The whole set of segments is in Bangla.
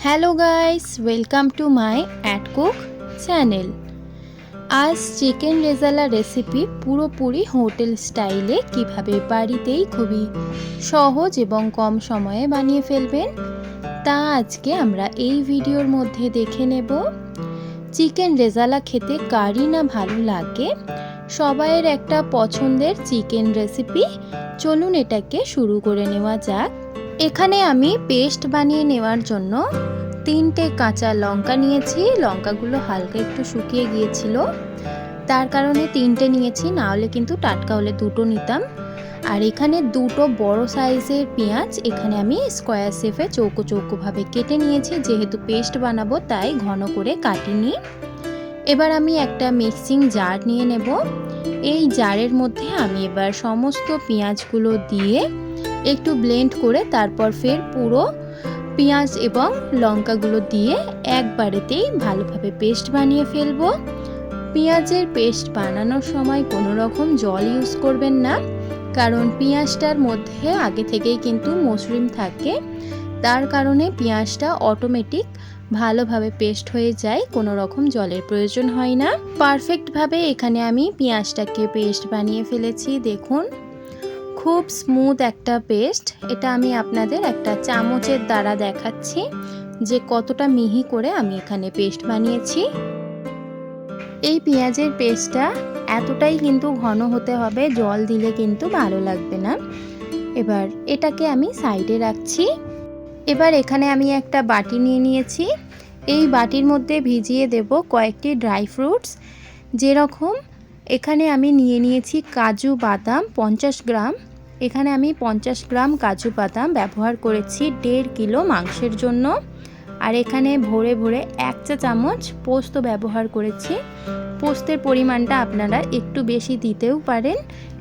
Hello guys, welcome to my at cook channel. আজ চিকেন রেজালা রেসিপি পুরোপুরি হোটেল স্টাইলে কিভাবে বাড়িতেই খুবই সহজ এবং কম সময়ে বানিয়ে ফেলবেন তা আজকে আমরা এই ভিডিওর মধ্যে দেখে নেব। চিকেন রেজালা খেতে কারই না ভালো লাগে, সবাইয়ের একটা পছন্দের চিকেন রেসিপি। চলুন এটাকে শুরু করে নেওয়া যাক। এখানে আমি পেস্ট বানিয়ে নেওয়ার জন্য 3টে কাঁচা লঙ্কা নিয়েছি। লঙ্কাগুলো হালকা একটু শুকিয়ে গিয়েছিল, তার কারণে 3টে নিয়েছি, না হলে কিন্তু টাটকা হলে 2টো নিতাম। আর এখানে 2টো বড় সাইজের পেঁয়াজ এখানে আমি স্কোয়ার শেপে চৌকো চৌকোভাবে কেটে নিয়েছি, যেহেতু পেস্ট বানাবো তাই ঘন করে কাটিনি। এবার আমি একটা মিক্সিং জার নিয়ে নেব। এই জারের মধ্যে আমি এবার সমস্ত পেঁয়াজগুলো দিয়ে একটু ব্লেন্ড করে তারপর ফের পুরো পেঁয়াজ এবং লঙ্কাগুলো দিয়ে একবারেতেই ভালোভাবে পেস্ট বানিয়ে ফেলবো। পেঁয়াজের পেস্ট বানানোর সময় কোনো রকম জল ইউজ করবেন না, কারণ পেঁয়াজটার মধ্যে আগে থেকেই কিন্তু মসৃণ থাকে, তার কারণে পেঁয়াজটা অটোমেটিক ভালোভাবে পেস্ট হয়ে যায়, কোনো রকম জলের প্রয়োজন হয় না। পারফেক্টভাবে এখানে আমি পেঁয়াজটাকে পেস্ট বানিয়ে ফেলেছি। দেখুন, খুব স্মুথ একটা পেস্ট। এটা আমি আপনাদের একটা চামচের দ্বারা দেখাচ্ছি যে কতটা মিহি করে আমি এখানে পেস্ট বানিয়েছি। এই পেঁয়াজের পেস্টটা এতটাই কিন্তু ঘন হতে হবে, জল দিলে কিন্তু ভালো লাগবে না। এবার এটাকে আমি সাইডে রাখছি। এবার এখানে আমি একটা বাটি নিয়ে নিয়েছি। এই বাটির মধ্যে ভিজিয়ে দেব কয়েকটি ড্রাই ফ্রুটস। যেরকম এখানে আমি নিয়ে নিয়েছি কাজু বাদাম 50 গ্রাম। এখানে আমি 50 গ্রাম কাজু বাদাম ব্যবহার করেছি 1.5 কিলো মাংসের জন্য। আর এখানে ভরে ভরে 1 চা চামচ পোস্ত ব্যবহার করেছি। পোস্তের পরিমাণটা আপনারা একটু বেশি দিতেও পারেন,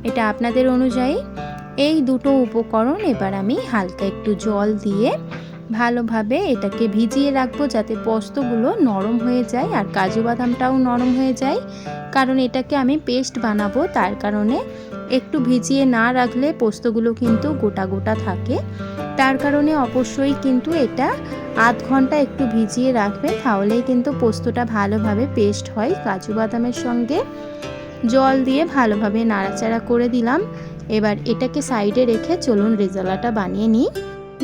এটা আপনাদের অনুযায়ী। এই দুটো উপকরণ এবার আমি হালকা একটু জল দিয়ে ভালোভাবে এটাকে ভিজিয়ে রাখবো, যাতে পোস্তগুলো নরম হয়ে যায় আর কাজু বাদামটাও নরম হয়ে যায়। কারণ এটাকে আমি পেস্ট বানাবো, তার কারণে একটু ভিজিয়ে না রাখলে পোস্তগুলো কিন্তু গোটা গোটা থাকে। তার কারণে অবশ্যই কিন্তু এটা আধ ঘন্টা একটু ভিজিয়ে রাখবে, তাহলেই কিন্তু পোস্তটা ভালোভাবে পেস্ট হয়। কাজু বাদামের সঙ্গে জল দিয়ে ভালোভাবে নাড়াচাড়া করে দিলাম। এবার এটাকে সাইডে রেখে চলুন রেজালাটা বানিয়ে নিই।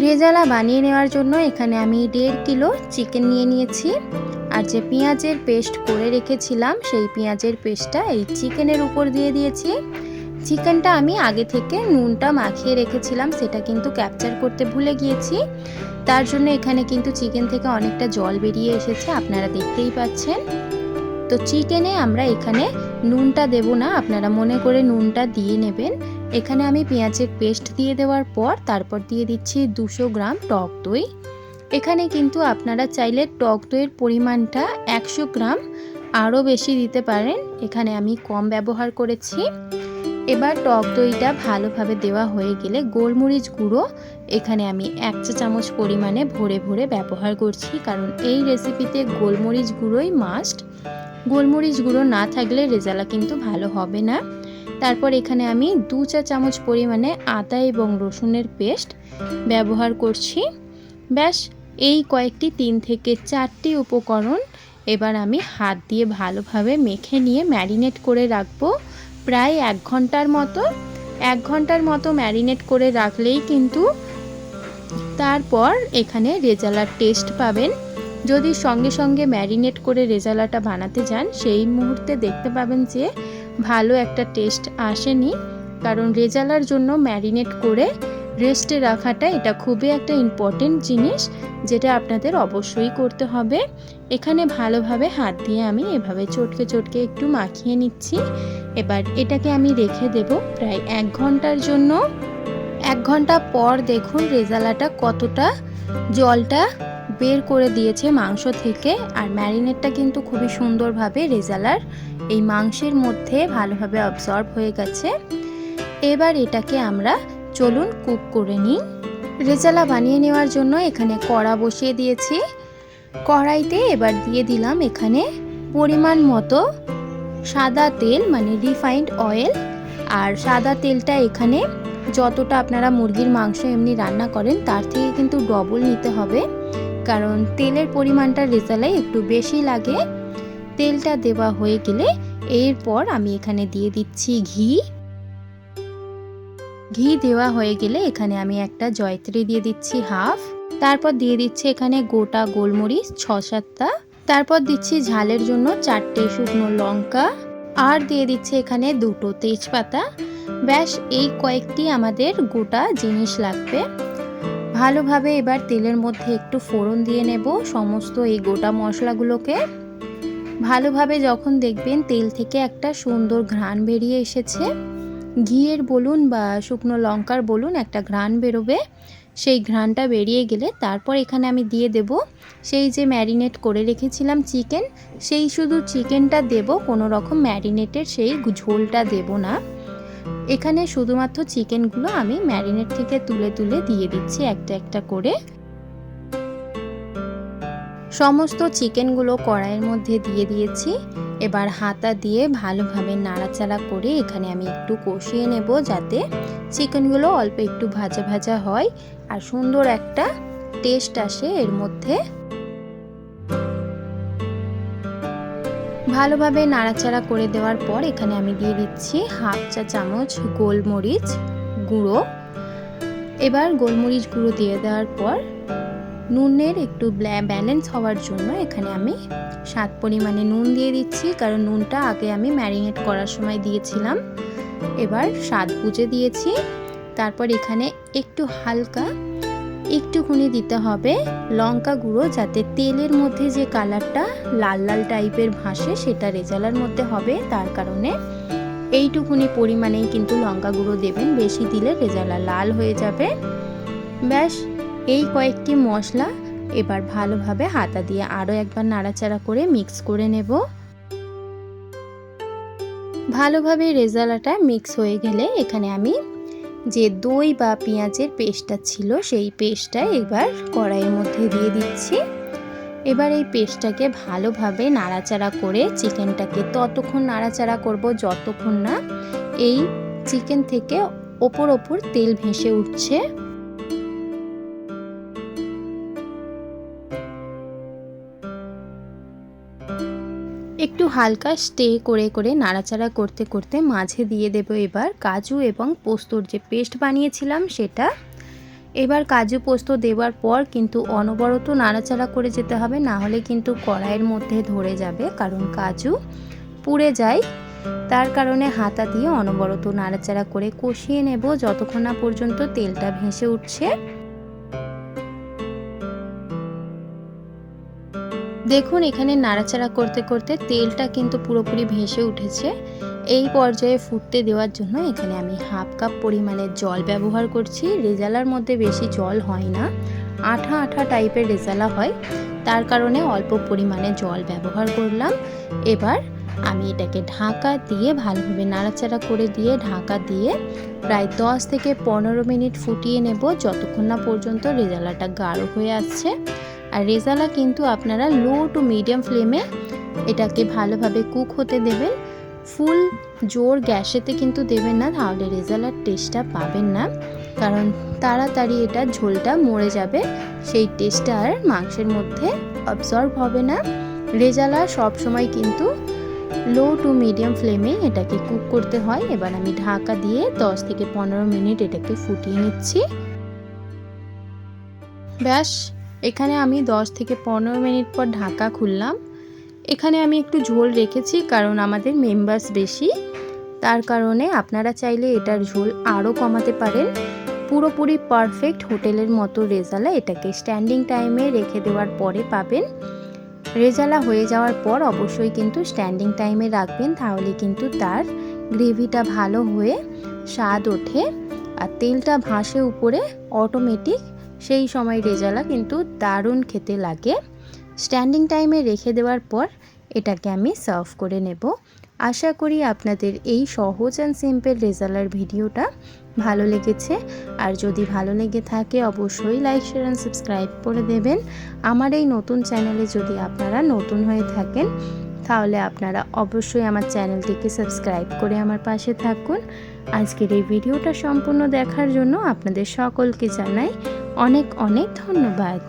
রেজালা বানিয়ে নেওয়ার জন্য এখানে আমি 1.5 কিলো চিকেন নিয়ে নিয়েছি। আর যে পেঁয়াজের পেস্ট করে রেখেছিলাম সেই পেঁয়াজের পেস্টটা এই চিকেনের উপর দিয়ে দিয়েছি। চিকেনটা আমি আগে থেকে নুনটা মাখিয়ে রেখেছিলাম, সেটা কিন্তু ক্যাপচার করতে ভুলে গিয়েছি, তার জন্য এখানে কিন্তু চিকেন থেকে অনেকটা জল বেরিয়ে এসেছে, আপনারা দেখতেই পাচ্ছেন। তো চিকেনে আমরা এখানে নুনটা দেব না, আপনারা মনে করে নুনটা দিয়ে নেবেন। এখানে আমি পেঁয়াজের পেস্ট দিয়ে দেওয়ার পর তারপর দিয়ে দিচ্ছি 200 গ্রাম টক দই। এখানে কিন্তু আপনারা চাইলে টক দইয়ের পরিমাণটা 100 গ্রাম আরও বেশি দিতে পারেন, এখানে আমি কম ব্যবহার করেছি। এবার টক দইটা ভালোভাবে দেওয়া হয়ে গেলে গোলমরিচ গুঁড়ো এখানে আমি 1 চা চামচ পরিমাণে ভরে ভরে ব্যবহার করছি, কারণ এই রেসিপিতে গোলমরিচ গুঁড়োই মাস্ট। গোলমরিচ গুঁড়ো না থাকলে রেজালা কিন্তু ভালো হবে না। তারপর এখানে আমি 2 চা চামচ পরিমাণে আদা এবং রসুনের পেস্ট ব্যবহার করছি। ব্যাস, এই কয়েকটি 3 থেকে 4টি উপকরণ এবার আমি হাত দিয়ে ভালোভাবে মেখে নিয়ে ম্যারিনেট করে রাখবো প্রায় 1 ঘন্টার মতো। 1 ঘন্টার মতো ম্যারিনেট করে রাখলেই কিন্তু তারপর এখানে রেজালার টেস্ট পাবেন। যদি সঙ্গে সঙ্গে ম্যারিনেট করে রেজালাটা বানাতে যান, সেই মুহূর্তে দেখতে পাবেন যে ভালো একটা টেস্ট আসেনি, কারণ রেজালার জন্য ম্যারিনেট করে রেস্টে রাখাটা এটা খুবই একটা ইম্পর্টেন্ট জিনিস, যেটা আপনাদের অবশ্যই করতে হবে। এখানে ভালোভাবে হাত দিয়ে আমি এভাবে চটকে চটকে একটু মাখিয়ে নিচ্ছি। এবার এটাকে আমি রেখে দেব প্রায় 1 ঘন্টার জন্য। 1 ঘন্টা পর দেখুন রেজালাটা কতটা জলটা বের করে দিয়েছে মাংস থেকে, আর ম্যারিনেটটা কিন্তু খুবই সুন্দরভাবে রেজালার এই মাংসের মধ্যে ভালোভাবে অবজর্ব হয়ে গেছে। এবার এটাকে আমরা চলুন কুক করে নিই। রেজালা বানিয়ে নেওয়ার জন্য এখানে কড়া বসিয়ে দিয়েছি। কড়াইতে এবার দিয়ে দিলাম এখানে পরিমাণ মতো সাদা তেল, মানে রিফাইন্ড অয়েল। আর সাদা তেলটা এখানে যতটা আপনারা মুরগির মাংস এমনি রান্না করেন তার থেকে কিন্তু ডবল নিতে হবে। কারণ তেলের পরিমাণটা রেজালায় একটু বেশি লাগে। তেলটা দেওয়া হয়ে গেলে এরপর আমি এখানে দিয়ে দিচ্ছি ঘি। ঘি দেওয়া হয়ে গেলে এখানে আমি একটা জয়ত্রী দিয়ে দিচ্ছি হাফ। তারপর দিয়ে দিচ্ছি এখানে গোটা গোলমরিচ 6-7টা। তারপর দিচ্ছি ঝালের জন্য 4টে শুকনো লঙ্কা, আর দিয়ে দিচ্ছি এখানে 2টো তেজপাতা। ব্যাস এই কয়েকটি আমাদের গোটা জিনিস লাগবে। ভালোভাবে এবার তেলের মধ্যে একটু ফোড়ন দিয়ে নেব সমস্ত এই গোটা মশলাগুলোকে। ভালোভাবে যখন দেখবেন তেল থেকে একটা সুন্দর ঘ্রাণ বেরিয়ে এসেছে, ঘিয়ের বলুন বা শুকনো লঙ্কার বলুন একটা ঘ্রাণ বেরোবে, সেই ঘ্রাণটা বেরিয়ে গেলে তারপর এখানে আমি দিয়ে দেব সেই যে ম্যারিনেট করে রেখেছিলাম চিকেন, সেই শুধু চিকেনটা দেব, কোনো রকম ম্যারিনেটের সেই ঝোলটা দেব না। এখানে শুধুমাত্র চিকেনগুলো আমি ম্যারিনেট থেকে তুলে তুলে দিয়ে দিচ্ছি একটা একটা করে। সমস্ত চিকেনগুলো কড়াইয়ের মধ্যে দিয়ে দিয়েছি। এবার হাতা দিয়ে ভালোভাবে নাড়াচাড়া করে এখানে আমি একটু কষিয়ে নেব, যাতে চিকেনগুলো অল্প একটু ভাজা ভাজা হয় আর সুন্দর একটা টেস্ট আসে এর মধ্যে। ভালোভাবে নাড়াচাড়া করে দেওয়ার পর এখানে আমি দিয়ে দিচ্ছি হাফ চা চামচ গোলমরিচ গুঁড়ো। এবার গোলমরিচ গুঁড়ো দিয়ে দেওয়ার পর নুনের একটু ব্যালেন্স হওয়ার জন্য এখানে আমি স্বাদ পরিমাণে নুন দিয়ে দিচ্ছি, কারণ নুনটা আগে আমি ম্যারিনেট করার সময় দিয়েছিলাম। এবার স্বাদ বুঝে দিয়েছি। তারপর এখানে একটু হালকা একটুখানি দিতে হবে লঙ্কা গুঁড়ো, যাতে তেলের মধ্যে যে কালারটা লাল লাল টাইপের ভাসে সেটা রেজালার মধ্যে হবে। তার কারণে এইটুকুনি পরিমাণেই কিন্তু লঙ্কা গুঁড়ো দেবেন, বেশি দিলে রেজালা লাল হয়ে যাবে। ব্যাস এই কয়েকটি মশলা এবার ভালোভাবে হাতা দিয়ে আরও একবার নাড়াচাড়া করে মিক্স করে নেব। ভালোভাবে রেজালাটা মিক্স হয়ে গেলে এখানে আমি যে দই বা পেঁয়াজের পেস্টটা ছিল সেই পেস্টটা এবার কড়াইয়ের মধ্যে দিয়ে দিচ্ছি। এবার এই পেস্টটাকে ভালোভাবে নাড়াচাড়া করে চিকেনটাকে ততক্ষণ নাড়াচাড়া করব যতক্ষণ না এই চিকেন থেকে ওপর ওপর তেল ভেসে উঠছে। একটু হালকা স্টে করে করে নাড়াচাড়া করতে করতে মাঝে দিয়ে দেব এবার কাজু এবং পোস্তর যে পেস্ট বানিয়েছিলাম সেটা। এবার কাজু পোস্ত দেওয়ার পর কিন্তু অনবরত নাড়াচাড়া করে যেতে হবে, না হলে কিন্তু কড়াইয়ের মধ্যে ধরে যাবে, কারণ কাজু পুড়ে যায়। তার কারণে হাতা দিয়ে অনবরত নাড়াচাড়া করে কষিয়ে নেব যতক্ষণ না পর্যন্ত তেলটা ভেসে উঠছে। দেখুন এখানে নাড়াচাড়া করতে করতে তেলটা কিন্তু পুরোপুরি ভেসে উঠেছে। এই পর্যায়ে ফুটতে দেওয়ার জন্য এখানে আমি হাফ কাপ পরিমাণের জল ব্যবহার করছি। রেজালার মধ্যে বেশি জল হয় না, আঠা আঠা টাইপের রেজালা হয়, তার কারণে অল্প পরিমাণে জল ব্যবহার করলাম। এবার আমি এটাকে ঢাকা দিয়ে ভালোভাবে নাড়াচাড়া করে দিয়ে ঢাকা দিয়ে প্রায় 10 থেকে 15 মিনিট ফুটিয়ে নেব, যতক্ষণ না পর্যন্ত রেজালাটা গাঢ় হয়ে আসছে। আর রেজালা কিন্তু আপনারা লো টু মিডিয়াম ফ্লেমে এটাকে ভালোভাবে কুক হতে দেবেন। ফুল জোর গ্যাসেতে কিন্তু দেবেন না, তাহলে রেজালার টেস্টটা পাবেন না, কারণ তাড়াতাড়ি এটা ঝোলটা মরে যাবে, সেই টেস্টটা আর মাংসের মধ্যে অবজর্ব হবে না। রেজালা সবসময় কিন্তু লো টু মিডিয়াম ফ্লেমে এটাকে কুক করতে হয়। এবার আমি ঢাকা দিয়ে 10 থেকে 15 মিনিট এটাকে ফুটিয়ে নিচ্ছি। ব্যাস এখানে আমি 10 থেকে 15 মিনিট পর ঢাকা খুললাম। এখানে আমি একটু ঝোল রেখেছি, কারণ আমাদের মেম্বার্স বেশি, তার কারণে আপনারা চাইলে এটার ঝোল আরও কমাতে পারেন। পুরোপুরি পারফেক্ট হোটেলের মতো রেজালা এটাকে স্ট্যান্ডিং টাইমে রেখে দেওয়ার পরে পাবেন। রেজালা হয়ে যাওয়ার পর অবশ্যই কিন্তু স্ট্যান্ডিং টাইমে রাখবেন, তাহলে কিন্তু তার গ্রেভিটা ভালো হয়ে স্বাদ ওঠে আর তেলটা ভাসে উপরে অটোমেটিক, সেই সময় রেজালা কিন্তু দারুণ খেতে লাগে। স্ট্যান্ডিং টাইমে রেখে দেওয়ার পর এটাকে আমি সার্ভ করে নেব। আশা করি আপনাদের এই সহজ অ্যান্ড সিম্পল রেজালার ভিডিওটা ভালো লেগেছে, আর যদি ভালো লেগে থাকে অবশ্যই লাইক শেয়ার অ্যান্ড সাবস্ক্রাইব করে দেবেন। আমার এই নতুন চ্যানেলে যদি আপনারা নতুন হয়ে থাকেন তাহলে আপনারা অবশ্যই আমার চ্যানেলটিকে সাবস্ক্রাইব করে আমার পাশে থাকুন। আজকের এই ভিডিওটা সম্পূর্ণ দেখার জন্য আপনাদের সকলকে জানাই অনেক অনেক ধন্যবাদ।